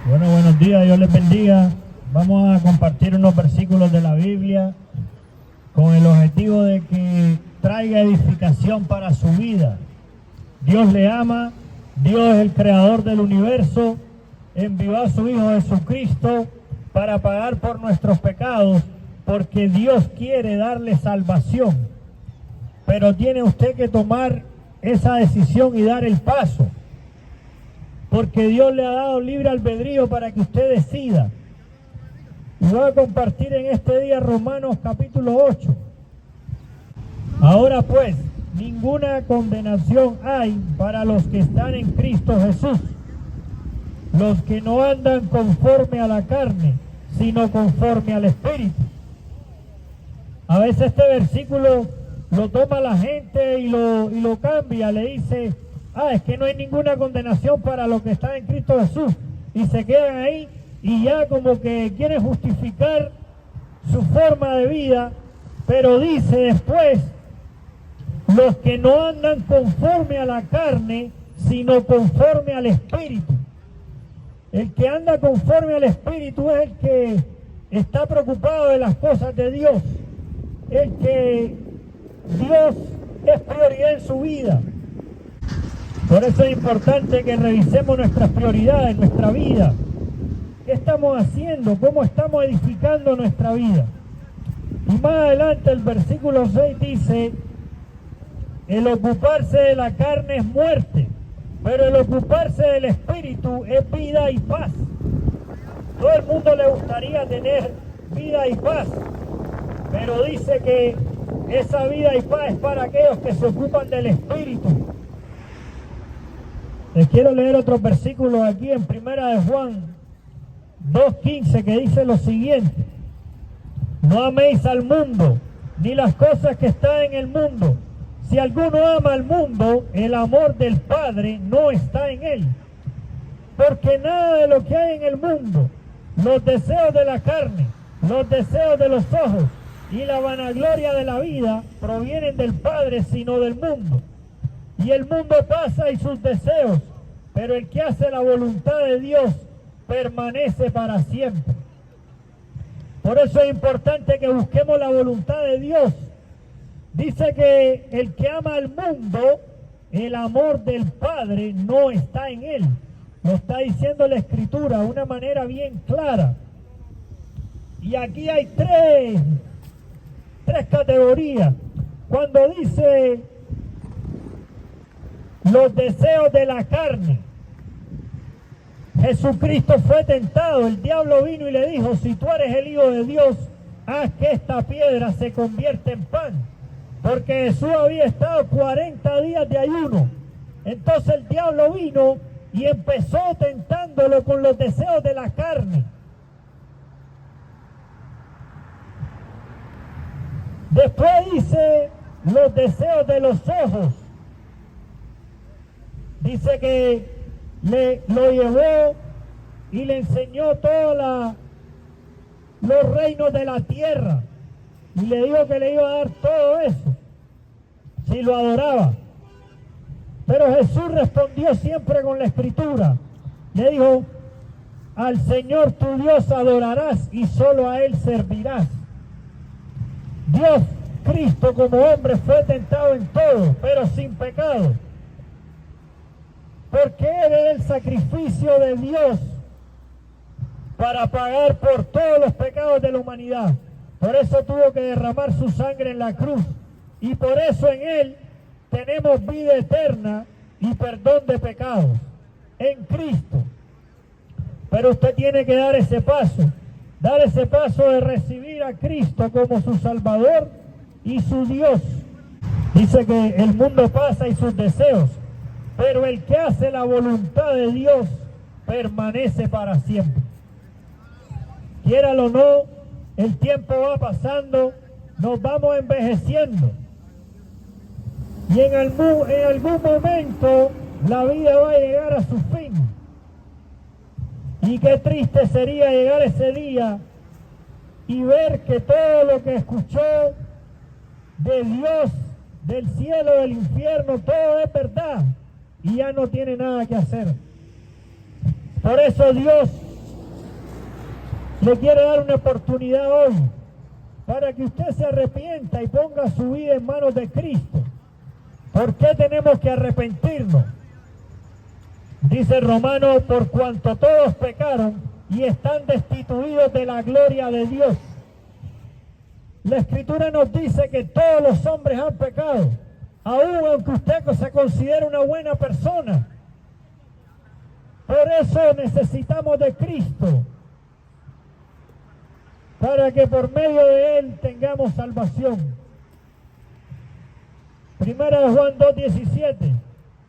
Bueno, buenos días, Dios les bendiga. Vamos a compartir unos versículos de la Biblia con el objetivo de que traiga edificación para su vida. Dios le ama, Dios es el creador del universo, envió a su Hijo Jesucristo para pagar por nuestros pecados, porque Dios quiere darle salvación. Pero tiene usted que tomar esa decisión y dar el paso, porque Dios le ha dado libre albedrío para que usted decida. Y voy a compartir en este día Romanos capítulo 8. Ahora pues, ninguna condenación hay para los que están en Cristo Jesús, los que no andan conforme a la carne, sino conforme al Espíritu. A veces este versículo lo toma la gente y lo cambia, le dice: es que no hay ninguna condenación para los que están en Cristo Jesús, y se quedan ahí y ya como que quieren justificar su forma de vida, pero dice después: los que no andan conforme a la carne, sino conforme al Espíritu. El que anda conforme al Espíritu es el que está preocupado de las cosas de Dios, el que Dios es prioridad en su vida. Por eso es importante que revisemos nuestras prioridades en nuestra vida. ¿Qué estamos haciendo? ¿Cómo estamos edificando nuestra vida? Y más adelante el versículo 6 dice: el ocuparse de la carne es muerte, pero el ocuparse del Espíritu es vida y paz. Todo el mundo le gustaría tener vida y paz, pero dice que esa vida y paz es para aquellos que se ocupan del Espíritu. Les quiero leer otros versículos aquí en Primera de Juan 2:15, que dice lo siguiente: no améis al mundo, ni las cosas que están en el mundo. Si alguno ama al mundo, el amor del Padre no está en él. Porque nada de lo que hay en el mundo, los deseos de la carne, los deseos de los ojos y la vanagloria de la vida, provienen del Padre, sino del mundo. Y el mundo pasa y sus deseos, pero el que hace la voluntad de Dios permanece para siempre. Por eso es importante que busquemos la voluntad de Dios. Dice que el que ama al mundo, el amor del Padre no está en él. Lo está diciendo la Escritura de una manera bien clara. Y aquí hay tres categorías. Cuando dice los deseos de la carne, Jesucristo fue tentado, el diablo vino y le dijo: si tú eres el Hijo de Dios, haz que esta piedra se convierta en pan. Porque Jesús había estado 40 días de ayuno. Entonces el diablo vino y empezó tentándolo con los deseos de la carne. Después dice los deseos de los ojos. Dice que lo llevó y le enseñó todos los reinos de la tierra. Y le dijo que le iba a dar todo eso si lo adoraba. Pero Jesús respondió siempre con la Escritura. Le dijo: al Señor tu Dios adorarás y solo a Él servirás. Dios, Cristo como hombre, fue tentado en todo, pero sin pecado. Porque Él es el sacrificio de Dios para pagar por todos los pecados de la humanidad. Por eso tuvo que derramar su sangre en la cruz. Y por eso en Él tenemos vida eterna y perdón de pecados. En Cristo. Pero usted tiene que dar ese paso. Dar ese paso de recibir a Cristo como su Salvador y su Dios. Dice que el mundo pasa y sus deseos, pero el que hace la voluntad de Dios permanece para siempre. Quiéralo o no, el tiempo va pasando, nos vamos envejeciendo. Y en algún momento la vida va a llegar a su fin. Y qué triste sería llegar ese día y ver que todo lo que escuchó de Dios, del cielo, del infierno, todo es verdad. Y ya no tiene nada que hacer. Por eso Dios le quiere dar una oportunidad hoy para que usted se arrepienta y ponga su vida en manos de Cristo. ¿Por qué tenemos que arrepentirnos? Dice Romanos, por cuanto todos pecaron y están destituidos de la gloria de Dios. La Escritura nos dice que todos los hombres han pecado, aun aunque usted se considere una buena persona. Por eso necesitamos de Cristo, para que por medio de Él tengamos salvación. Primera de Juan 2:17.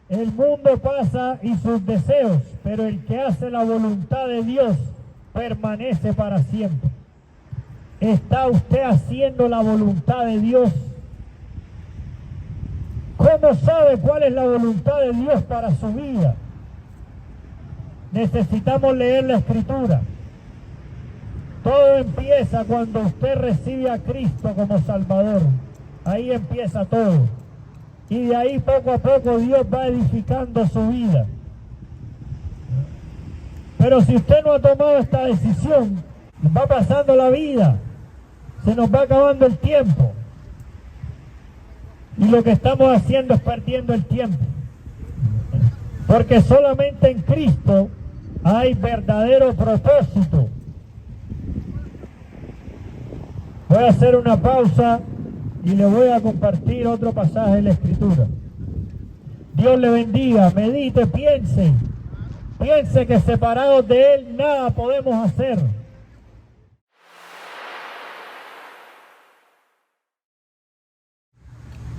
El mundo pasa y sus deseos, pero el que hace la voluntad de Dios permanece para siempre. ¿Está usted haciendo la voluntad de Dios? ¿Cómo sabe cuál es la voluntad de Dios para su vida? Necesitamos leer la Escritura. Todo empieza cuando usted recibe a Cristo como Salvador. Ahí empieza todo. Y de ahí poco a poco Dios va edificando su vida. Pero si usted no ha tomado esta decisión, va pasando la vida, se nos va acabando el tiempo. Y lo que estamos haciendo es perdiendo el tiempo. Porque solamente en Cristo hay verdadero propósito. Voy a hacer una pausa y le voy a compartir otro pasaje de la Escritura. Dios le bendiga, medite, piense que separados de Él nada podemos hacer.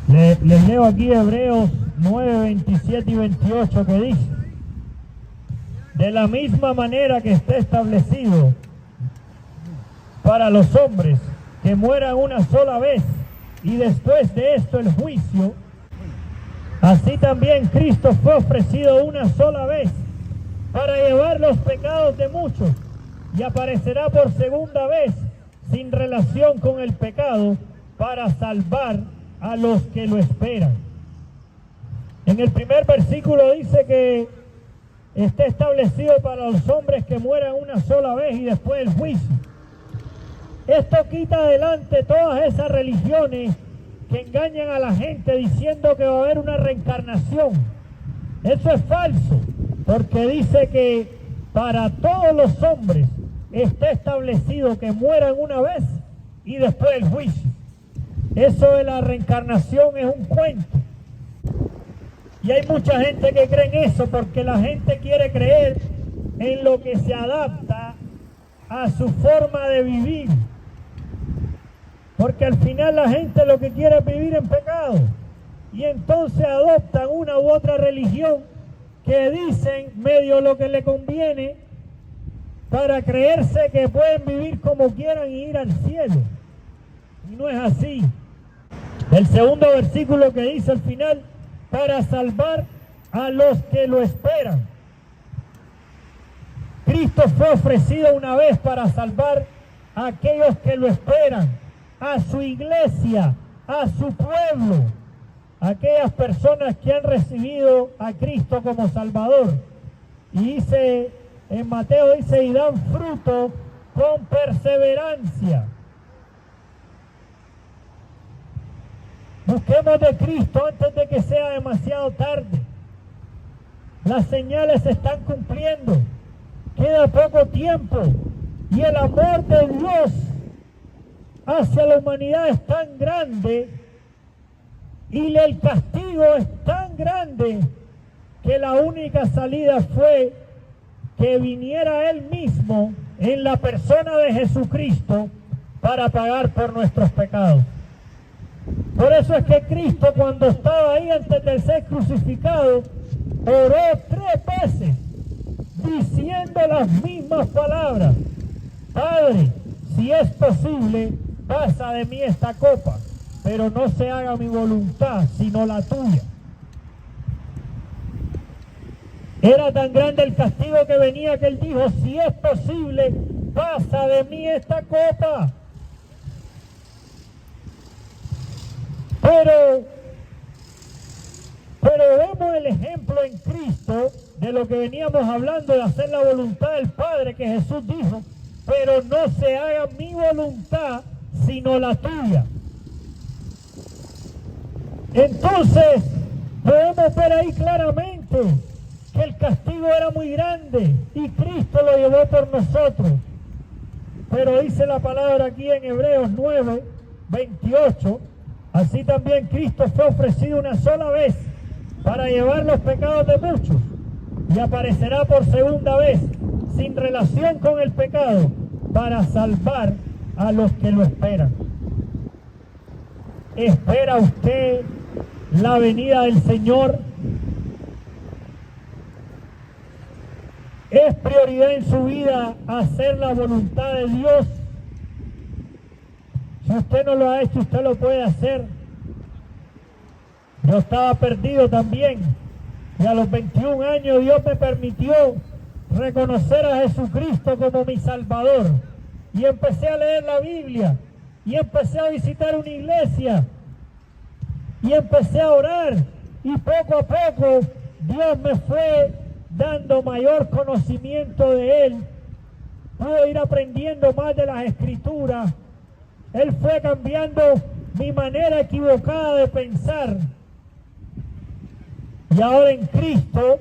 Les leo aquí Hebreos 9, 27 y 28 que dice: de la misma manera que está establecido para los hombres que mueran una sola vez y después de esto el juicio, así también Cristo fue ofrecido una sola vez para llevar los pecados de muchos y aparecerá por segunda vez sin relación con el pecado para salvar a los que lo esperan. En el primer versículo dice que está establecido para los hombres que mueran una sola vez y después el juicio. Esto quita adelante todas esas religiones que engañan a la gente diciendo que va a haber una reencarnación. Eso es falso, porque dice que para todos los hombres está establecido que mueran una vez y después el juicio. Eso de la reencarnación es un cuento. Y hay mucha gente que cree en eso porque la gente quiere creer en lo que se adapta a su forma de vivir. Porque al final la gente lo que quiere es vivir en pecado. Y entonces adoptan una u otra religión que dicen medio lo que le conviene para creerse que pueden vivir como quieran y ir al cielo. Y no es así. El segundo versículo que dice al final: para salvar a los que lo esperan. Cristo fue ofrecido una vez para salvar a aquellos que lo esperan, a su iglesia, a su pueblo, aquellas personas que han recibido a Cristo como Salvador. Y dice, en Mateo dice, y dan fruto con perseverancia. Busquemos de Cristo antes de que sea demasiado tarde. Las señales se están cumpliendo. Queda poco tiempo. Y el amor de Dios hacia la humanidad es tan grande y el castigo es tan grande que la única salida fue que viniera Él mismo en la persona de Jesucristo para pagar por nuestros pecados. Por eso es que Cristo, cuando estaba ahí antes de ser crucificado, oró 3 veces diciendo las mismas palabras: Padre, si es posible, pasa de mí esta copa, pero no se haga mi voluntad, sino la tuya. Era tan grande el castigo que venía que él dijo: si es posible, pasa de mí esta copa. Pero vemos el ejemplo en Cristo de lo que veníamos hablando, de hacer la voluntad del Padre, que Jesús dijo pero no se haga mi voluntad, sino la tuya. Entonces, podemos ver ahí claramente que el castigo era muy grande y Cristo lo llevó por nosotros. Pero dice la palabra aquí en Hebreos 9, 28, así también Cristo fue ofrecido una sola vez para llevar los pecados de muchos y aparecerá por segunda vez sin relación con el pecado para salvar a los que lo esperan. ¿Espera usted la venida del Señor? ¿Es prioridad en su vida hacer la voluntad de Dios? Si usted no lo ha hecho, usted lo puede hacer. Yo estaba perdido también y a los 21 años Dios me permitió reconocer a Jesucristo como mi Salvador y empecé a leer la Biblia y empecé a visitar una iglesia y empecé a orar y poco a poco Dios me fue dando mayor conocimiento de Él. Pude ir aprendiendo más de las Escrituras. Él fue cambiando mi manera equivocada de pensar. Y ahora en Cristo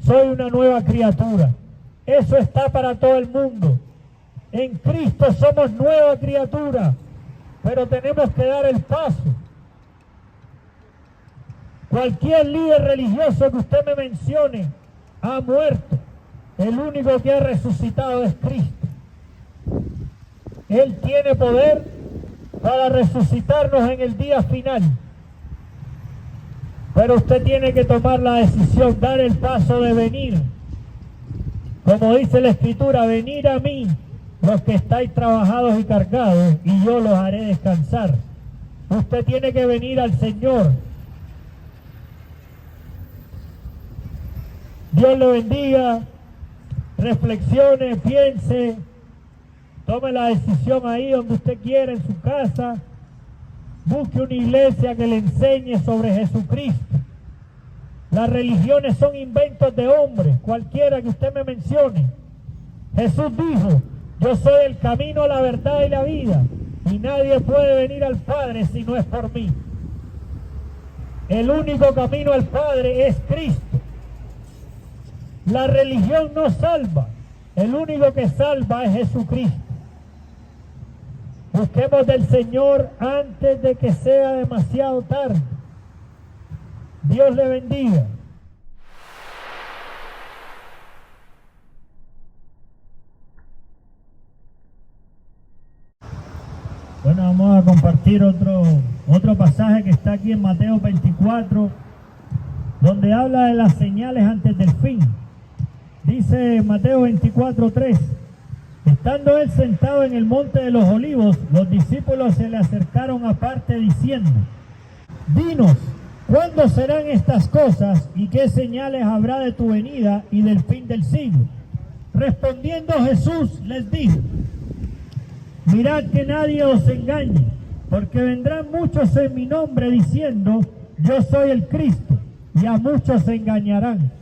soy una nueva criatura. Eso está para todo el mundo. En Cristo somos nueva criatura, pero tenemos que dar el paso. Cualquier líder religioso que usted me mencione ha muerto. El único que ha resucitado es Cristo. Él tiene poder para resucitarnos en el día final. Pero usted tiene que tomar la decisión, dar el paso de venir. Como dice la Escritura, venid a mí los que estáis trabajados y cargados, y yo los haré descansar. Usted tiene que venir al Señor. Dios le bendiga, reflexione, piense, tome la decisión ahí donde usted quiera, en su casa. Busque una iglesia que le enseñe sobre Jesucristo. Las religiones son inventos de hombres, cualquiera que usted me mencione. Jesús dijo, yo soy el camino, la verdad y la vida, y nadie puede venir al Padre si no es por mí. El único camino al Padre es Cristo. La religión no salva, el único que salva es Jesucristo. Busquemos del Señor antes de que sea demasiado tarde. Dios le bendiga. Bueno, vamos a compartir otro pasaje que está aquí en Mateo 24, donde habla de las señales antes del fin. Dice Mateo 24:3. Estando él sentado en el monte de los olivos, los discípulos se le acercaron aparte diciendo, dinos, ¿cuándo serán estas cosas y qué señales habrá de tu venida y del fin del siglo? Respondiendo Jesús les dijo, mirad que nadie os engañe, porque vendrán muchos en mi nombre diciendo, yo soy el Cristo, y a muchos se engañarán.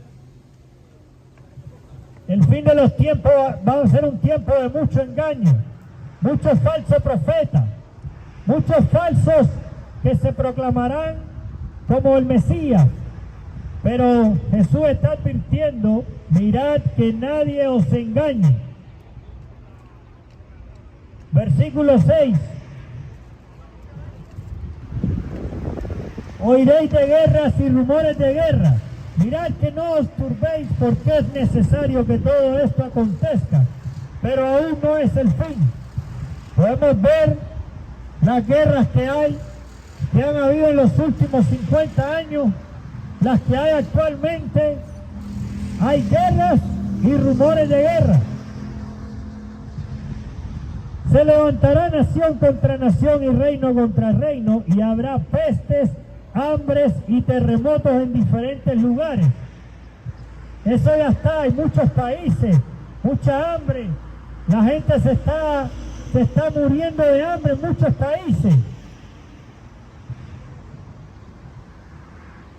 El fin de los tiempos va a ser un tiempo de mucho engaño, muchos falsos profetas, muchos falsos que se proclamarán como el Mesías. Pero Jesús está advirtiendo, mirad que nadie os engañe. Versículo 6. Oiréis de guerras y rumores de guerra. Mirad que no os turbéis, porque es necesario que todo esto acontezca, pero aún no es el fin. Podemos ver las guerras que han habido en los últimos 50 años, las que hay actualmente. Hay guerras y rumores de guerra. Se levantará nación contra nación y reino contra reino, y habrá pestes, hambres y terremotos en diferentes lugares. Eso ya está, hay muchos países, mucha hambre. La gente se está muriendo de hambre en muchos países.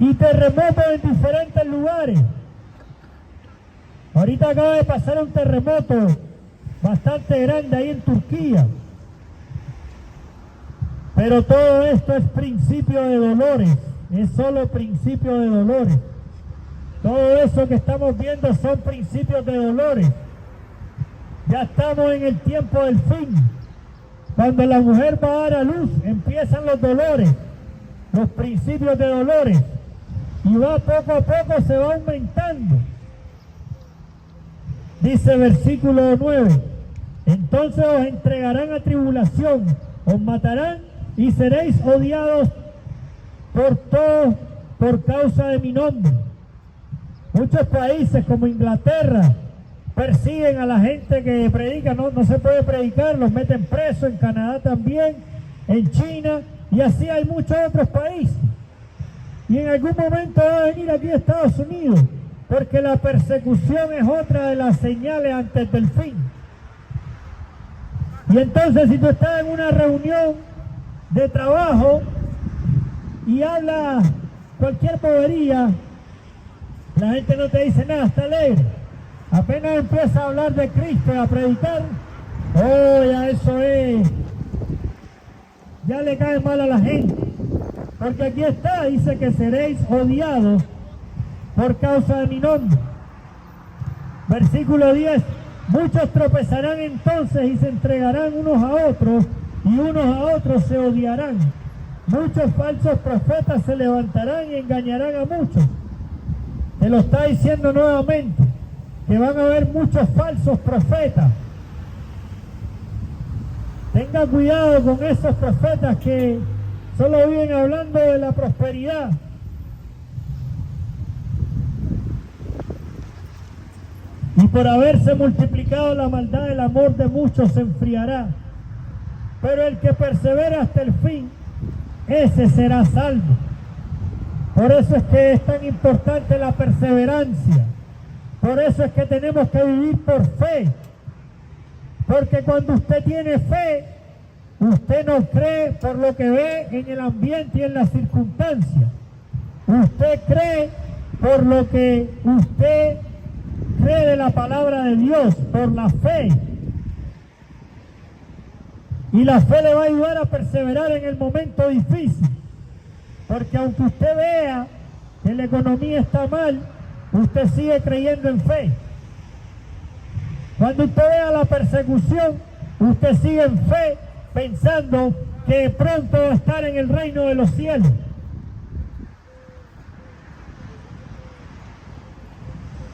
Y terremotos en diferentes lugares. Ahorita acaba de pasar un terremoto bastante grande ahí en Turquía. Pero todo esto es principio de dolores, es solo principio de dolores. Todo eso que estamos viendo son principios de dolores. Ya estamos en el tiempo del fin. Cuando la mujer va a dar a luz, empiezan los dolores, los principios de dolores. Y va poco a poco, se va aumentando. Dice versículo 9, entonces os entregarán a tribulación, os matarán y seréis odiados por todos por causa de mi nombre. Muchos países como Inglaterra persiguen a la gente que predica, no se puede predicar, los meten presos, en Canadá también, en China, y así hay muchos otros países. Y en algún momento va a venir aquí a Estados Unidos, porque la persecución es otra de las señales antes del fin. Y entonces si tú estás en una reunión de trabajo y hablas cualquier bobería, la gente no te dice nada, está alegre. Apenas empieza a hablar de Cristo y a predicar, oh, ya eso es, ya le cae mal a la gente. Porque aquí está, dice que seréis odiados por causa de mi nombre. Versículo 10, muchos tropezarán entonces y se entregarán unos a otros, y unos a otros se odiarán. Muchos falsos profetas se levantarán y engañarán a muchos. Te lo está diciendo nuevamente, que van a haber muchos falsos profetas. Tenga cuidado con esos profetas que solo viven hablando de la prosperidad. Y por haberse multiplicado la maldad, el amor de muchos se enfriará. Pero el que persevera hasta el fin, ese será salvo. Por eso es que es tan importante la perseverancia. Por eso es que tenemos que vivir por fe. Porque cuando usted tiene fe, usted no cree por lo que ve en el ambiente y en las circunstancias. Usted cree por lo que usted cree de la palabra de Dios, por la fe. Y la fe le va a ayudar a perseverar en el momento difícil. Porque aunque usted vea que la economía está mal, usted sigue creyendo en fe. Cuando usted vea la persecución, usted sigue en fe, pensando que pronto va a estar en el reino de los cielos.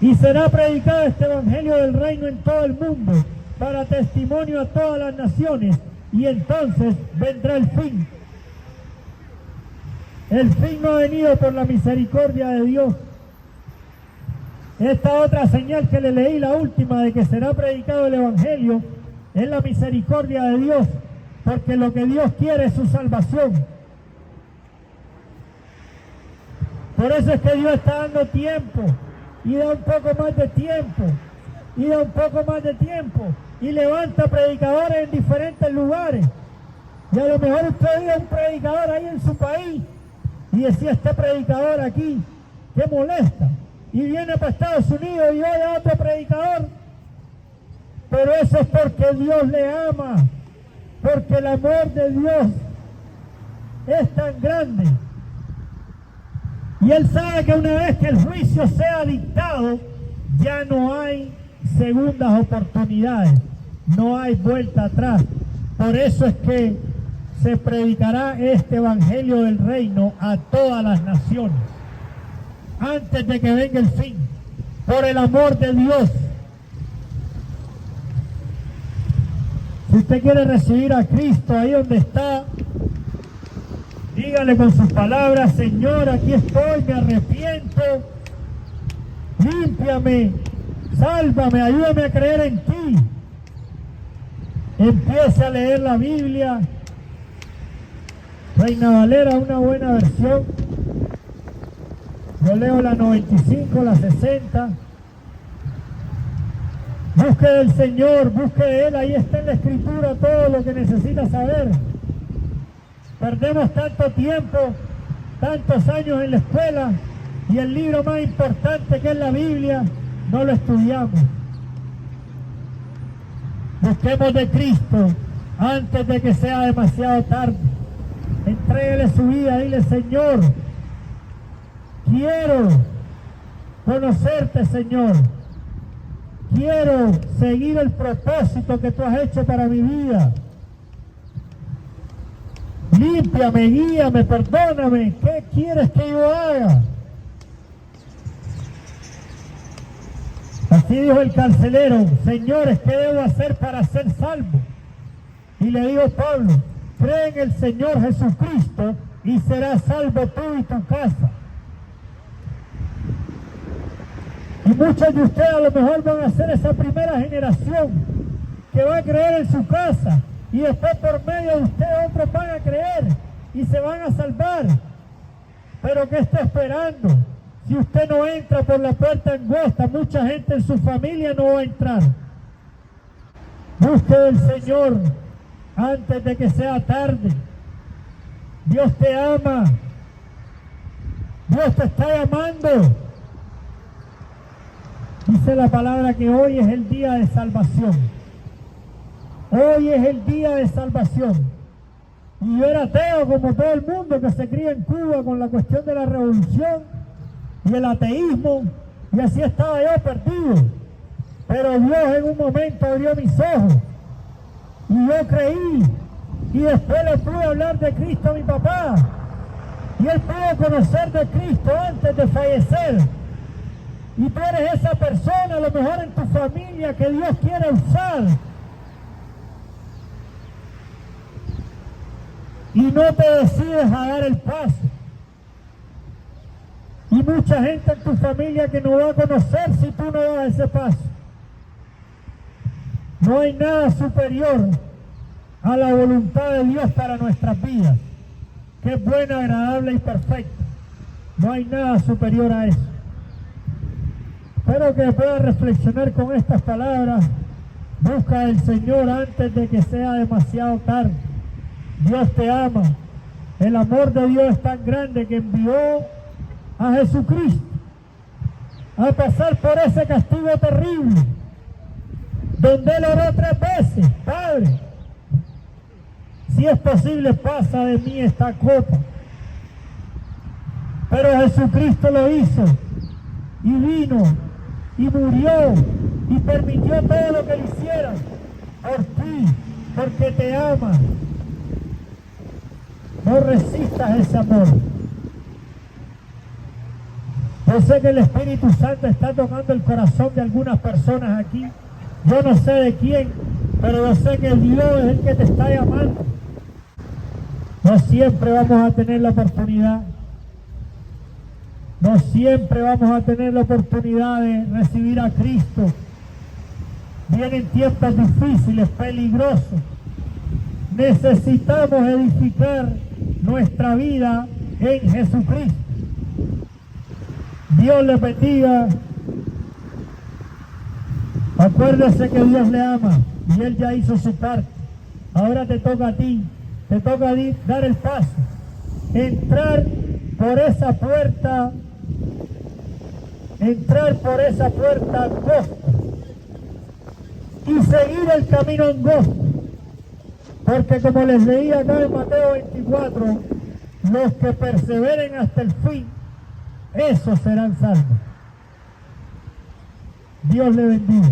Y será predicado este evangelio del reino en todo el mundo, para testimonio a todas las naciones, y entonces vendrá el fin. El fin no ha venido por la misericordia de Dios. Esta otra señal que le leí, la última, de que será predicado el evangelio, es la misericordia de Dios, porque lo que Dios quiere es su salvación. Por eso es que Dios está dando tiempo, y da un poco más de tiempo, y da un poco más de tiempo, y levanta predicadores en diferentes lugares. Y a lo mejor usted ve un predicador ahí en su país, y decía, este predicador aquí, que molesta, y viene para Estados Unidos y oye a otro predicador. Pero eso es porque Dios le ama, porque el amor de Dios es tan grande. Y Él sabe que una vez que el juicio sea dictado, ya no hay segundas oportunidades, no hay vuelta atrás. Por eso es que se predicará este evangelio del reino a todas las naciones, antes de que venga el fin, por el amor de Dios. Si usted quiere recibir a Cristo ahí donde está, dígale con sus palabras, Señor, aquí estoy, me arrepiento, límpiame, sálvame, ayúdame a creer en ti. Empiece a leer la Biblia. Reina Valera, una buena versión. Yo leo la 95, la 60. Busque del Señor, busque de Él, ahí está en la Escritura todo lo que necesita saber. Perdemos tanto tiempo, tantos años en la escuela, y el libro más importante que es la Biblia, no lo estudiamos. Busquemos de Cristo antes de que sea demasiado tarde. Entréguele su vida, dile: Señor, quiero conocerte, Señor. Quiero seguir el propósito que tú has hecho para mi vida. Límpiame, guíame, perdóname. ¿Qué quieres que yo haga? Así dijo el carcelero: Señores, ¿qué debo hacer para ser salvo? Y le dijo Pablo: cree en el Señor Jesucristo y serás salvo tú y tu casa. Y muchos de ustedes a lo mejor van a ser esa primera generación que va a creer en su casa, y después por medio de ustedes otros van a creer y se van a salvar. Pero ¿qué está esperando? Si usted no entra por la puerta angosta, mucha gente en su familia no va a entrar. Busque del Señor antes de que sea tarde. Dios te ama. Dios te está llamando. Dice la palabra que hoy es el día de salvación. Hoy es el día de salvación. Y yo era ateo como todo el mundo que se cría en Cuba con la cuestión de la revolución y el ateísmo, y así estaba yo perdido. Pero Dios en un momento abrió mis ojos y yo creí, y después le pude hablar de Cristo a mi papá, y él pudo conocer de Cristo antes de fallecer. Y tú eres esa persona, a lo mejor en tu familia, que Dios quiere usar. Y no te decides a dar el paso. Y mucha gente en tu familia que no va a conocer si tú no das ese paso. No hay nada superior a la voluntad de Dios para nuestras vidas, que es buena, agradable y perfecta. No hay nada superior a eso. Espero que puedas reflexionar con estas palabras. Busca al Señor antes de que sea demasiado tarde. Dios te ama. El amor de Dios es tan grande que envió a Jesucristo a pasar por ese castigo terrible, donde Él oró 3 veces: Padre, si es posible, pasa de mí esta copa. Pero Jesucristo lo hizo, y vino, y murió, y permitió todo lo que le hicieran por ti, porque te ama. No resistas ese amor. Yo sé que el Espíritu Santo está tocando el corazón de algunas personas aquí. Yo no sé de quién, pero yo sé que Dios es el que te está llamando. No siempre vamos a tener la oportunidad. No siempre vamos a tener la oportunidad de recibir a Cristo. Vienen tiempos difíciles, peligrosos. Necesitamos edificar nuestra vida en Jesucristo. Dios le bendiga. Acuérdese que Dios le ama y Él ya hizo su parte. Ahora te toca a ti, te toca a ti dar el paso, entrar por esa puerta angosta y seguir el camino angosto. Porque como les leí acá en Mateo 24, los que perseveren hasta el fin, esos serán salvos. Dios le bendiga.